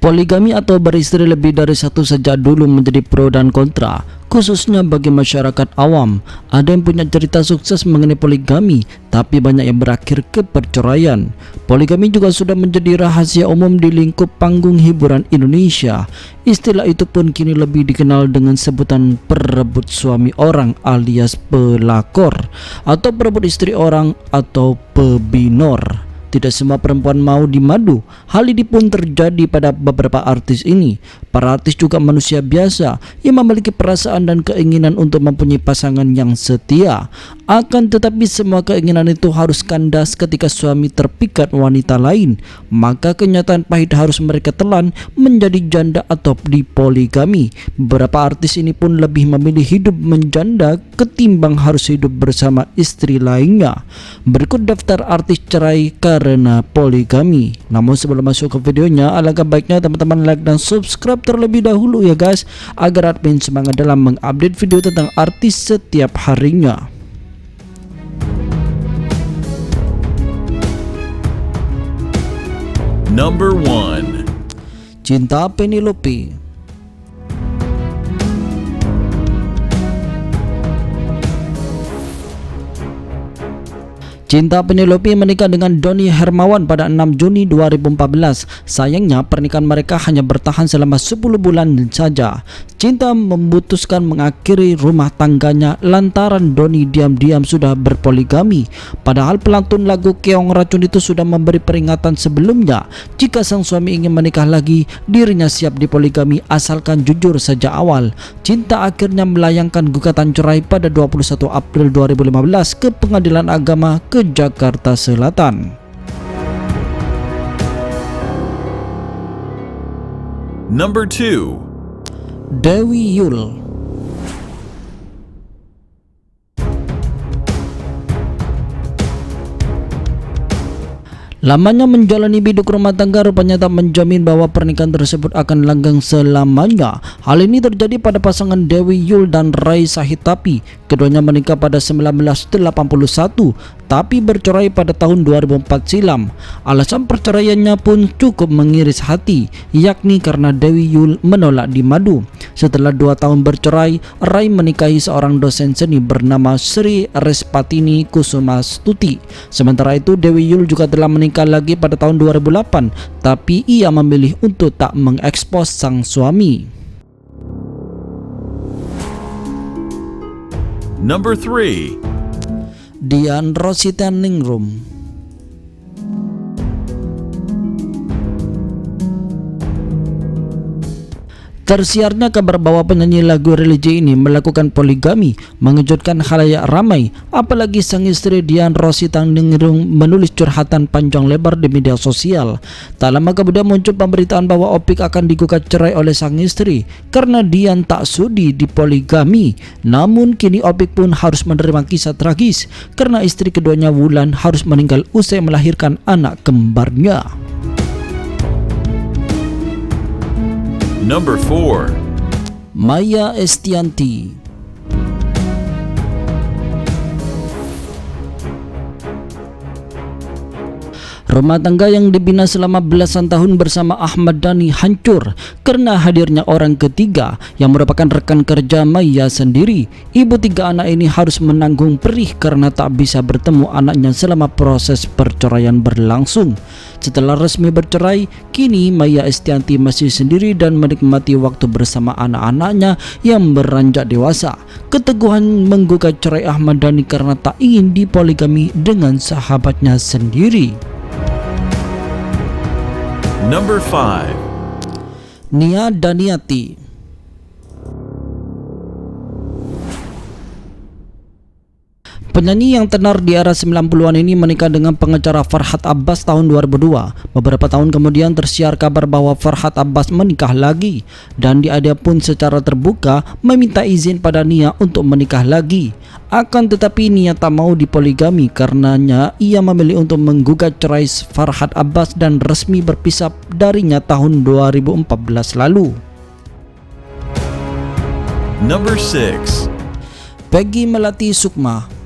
Poligami atau beristri lebih dari satu sejak dulu menjadi pro dan kontra, khususnya bagi masyarakat awam. Ada yang punya cerita sukses mengenai poligami, tapi banyak yang berakhir ke perceraian. Poligami juga sudah menjadi rahasia umum di lingkup panggung hiburan Indonesia. Istilah itu pun kini lebih dikenal dengan sebutan perebut suami orang alias pelakor, atau perebut istri orang atau pebinor. Tidak semua perempuan mau dimadu. Hal ini pun terjadi pada beberapa artis ini. Para artis juga manusia biasa yang memiliki perasaan dan keinginan untuk mempunyai pasangan yang setia. Akan tetapi semua keinginan itu harus kandas ketika suami terpikat wanita lain. Maka kenyataan pahit harus mereka telan menjadi janda atau dipoligami. Beberapa artis ini pun lebih memilih hidup menjanda ketimbang harus hidup bersama istri lainnya. Berikut daftar artis cerai karena poligami. Namun sebelum masuk ke videonya, alangkah baiknya teman-teman like dan subscribe terlebih dahulu ya guys, agar admin semangat dalam mengupdate video tentang artis setiap harinya. Number 1. Cinta Penelope. Cinta Penelope menikah dengan Doni Hermawan pada 6 Juni 2014. Sayangnya pernikahan mereka hanya bertahan selama 10 bulan saja. Cinta memutuskan mengakhiri rumah tangganya lantaran Doni diam-diam sudah berpoligami. Padahal pelantun lagu Keong Racun itu sudah memberi peringatan sebelumnya. Jika sang suami ingin menikah lagi, dirinya siap dipoligami asalkan jujur sejak awal. Cinta akhirnya melayangkan gugatan cerai pada 21 April 2015 ke Pengadilan Agama ke Jakarta Selatan. Number 2. Dewi Yull. Lamanya menjalani biduk rumah tangga rupanya tak menjamin bahwa pernikahan tersebut akan langgeng selamanya. Hal ini terjadi pada pasangan Dewi Yull dan Ray Sahitapi. Keduanya menikah pada 1981, tapi bercerai pada tahun 2004 silam. Alasan perceraiannya pun cukup mengiris hati, yakni karena Dewi Yull menolak dimadu. Setelah 2 tahun bercerai, Ray menikahi seorang dosen seni bernama Sri Respatini Kusumastuti. Sementara itu Dewi Yull juga telah menikah lagi pada tahun 2008, tapi ia memilih untuk tak mengekspos sang suami. Number 3. Dian Rositaningrum. Tersiarnya kabar bahwa penyanyi lagu religi ini melakukan poligami mengejutkan khalayak ramai, apalagi sang istri Dian Rositaningrum menulis curhatan panjang lebar di media sosial. Tak lama kemudian muncul pemberitaan bahwa Opik akan digugat cerai oleh sang istri karena Dian tak sudi dipoligami. Namun kini Opik pun harus menerima kisah tragis karena istri keduanya Wulan harus meninggal usai melahirkan anak kembarnya. Number 4. Maya Estianty. Rumah tangga yang dibina selama belasan tahun bersama Ahmad Dhani hancur karena hadirnya orang ketiga yang merupakan rekan kerja Maya sendiri. Ibu 3 anak ini harus menanggung perih karena tak bisa bertemu anaknya selama proses perceraian berlangsung. Setelah resmi bercerai, kini Maya Estianty masih sendiri dan menikmati waktu bersama anak-anaknya yang beranjak dewasa. Keteguhan menggugat cerai Ahmad Dhani karena tak ingin dipoligami dengan sahabatnya sendiri. Number 5. Nia Daniati. Penyanyi yang tenar di era 90-an ini menikah dengan pengacara Farhad Abbas tahun 2002. Beberapa tahun kemudian tersiar kabar bahwa Farhad Abbas menikah lagi dan dia pun secara terbuka meminta izin pada Nia untuk menikah lagi. Akan tetapi Nia tak mau dipoligami, karenanya ia memilih untuk menggugat cerai Farhad Abbas dan resmi berpisah darinya tahun 2014 lalu. Number 6. Peggy Melati Sukma.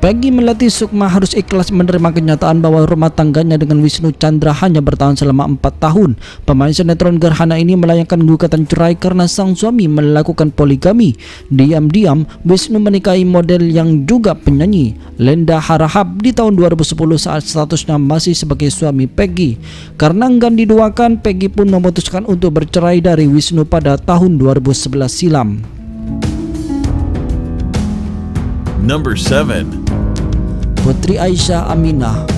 Peggy Melati Sukma harus ikhlas menerima kenyataan bahwa rumah tangganya dengan Wisnu Chandra hanya bertahan selama 4 tahun. Pemain sinetron Gerhana ini melayangkan gugatan cerai karena sang suami melakukan poligami. Diam-diam, Wisnu menikahi model yang juga penyanyi, Lenda Harahap, di tahun 2010 saat statusnya masih sebagai suami Peggy. Karena enggan diduakan, Peggy pun memutuskan untuk bercerai dari Wisnu pada tahun 2011 silam. Number 7. Putri Aisyah Aminah.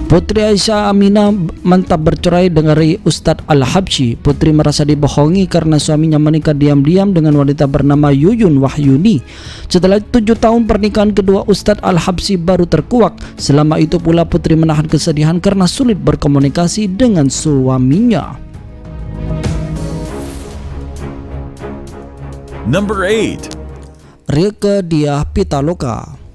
Putri Aisyah Aminah mantap bercerai dengan Ustadz Al-Habsyi. Putri merasa dibohongi karena suaminya menikah diam-diam dengan wanita bernama Yuyun Wahyuni. Setelah 7 tahun pernikahan kedua, Ustadz Al-Habsyi baru terkuak. Selama itu pula Putri menahan kesedihan karena sulit berkomunikasi dengan suaminya. Number 8. Rieke Diah Pitaloka.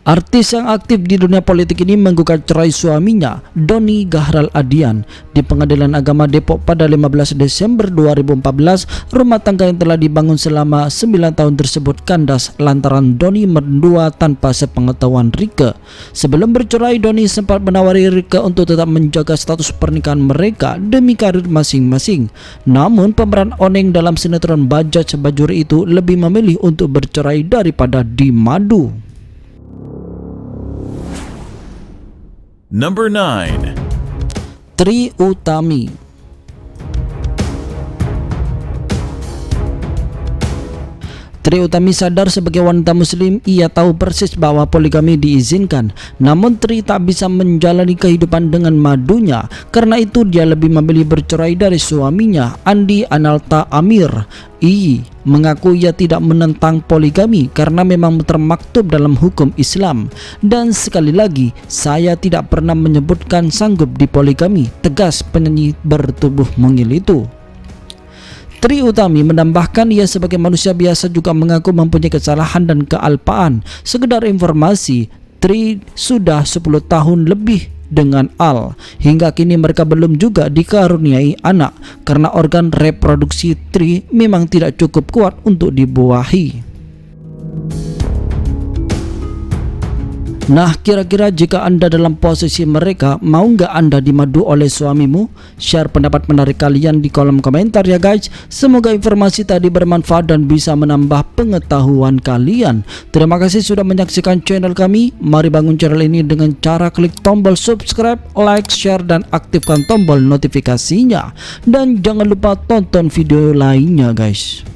Artis yang aktif di dunia politik ini menggugat cerai suaminya, Doni Gahral Adian, di Pengadilan Agama Depok pada 15 Desember 2014. Rumah tangga yang telah dibangun selama 9 tahun tersebut kandas lantaran Doni mendua tanpa sepengetahuan Rieke. Sebelum bercerai, Doni sempat menawari Rieke untuk tetap menjaga status pernikahan mereka demi karir masing-masing. Namun pemeran Oneng dalam sinetron Bajaj Bajuri itu lebih memilih untuk bercerai daripada dimadu. Number 9. Trie Utami. Trie Utami sadar sebagai wanita muslim, ia tahu persis bahwa poligami diizinkan. Namun Trie tak bisa menjalani kehidupan dengan madunya. Karena itu dia lebih memilih bercerai dari suaminya, Andi Analta Amir. Ia mengaku ia tidak menentang poligami karena memang termaktub dalam hukum Islam. Dan sekali lagi, saya tidak pernah menyebutkan sanggup dipoligami, tegas penyanyi bertubuh mungil itu. Trie Utami menambahkan ia sebagai manusia biasa juga mengaku mempunyai kesalahan dan kealpaan. Sekedar informasi, Trie sudah 10 tahun lebih dengan Al. Hingga kini mereka belum juga dikaruniai anak karena organ reproduksi Trie memang tidak cukup kuat untuk dibuahi. Nah, kira-kira jika Anda dalam posisi mereka, mau nggak Anda dimadu oleh suamimu? Share pendapat menarik kalian di kolom komentar ya guys. Semoga informasi tadi bermanfaat dan bisa menambah pengetahuan kalian. Terima kasih sudah menyaksikan channel kami. Mari bangun channel ini dengan cara klik tombol subscribe, like, share, dan aktifkan tombol notifikasinya. Dan jangan lupa tonton video lainnya guys.